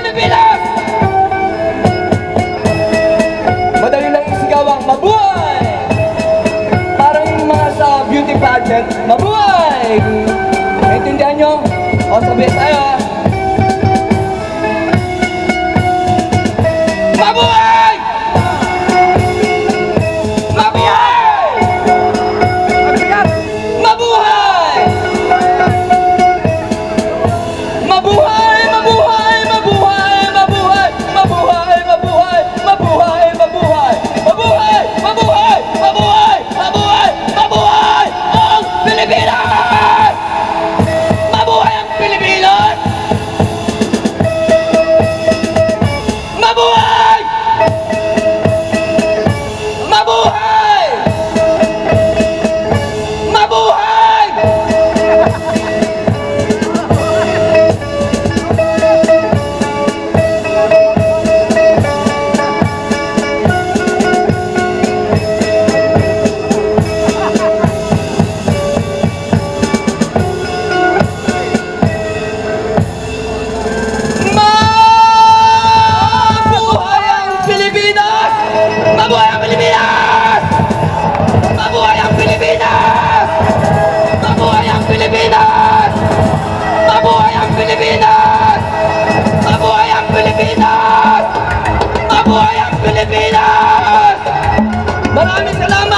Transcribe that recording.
Pilipinas! Madali lang isigaw ang mabuhay! Parang yung mga sa beauty pageant, mabuhay! Naintindihan nyo? O, sabihin tayo ha! Mabuhay! Mabuhay! Mabuhay! Mabuhay! Mabuhay! Mabuhay! Mabuhay! Mabuhay! Mabuhay! Mabuhay! Mabuhay! Mabuhay! Mabuhay! Mabuhay! Mabuhay! Mabuhay! Ang Pilipinas! Mabuhay ang Pilipinas! Mabuhay! Mabuhay! Mabuhay! Mabuhay ang Pilipinas! Mabuhay ang Pilipinas! Mabuhay ang Pilipinas! Mabuhay ang Pilipinas! Mabuhay ang Pilipinas! Mabuhay ang Pilipinas! Mabuhay ang Pilipinas! Maraming salamat!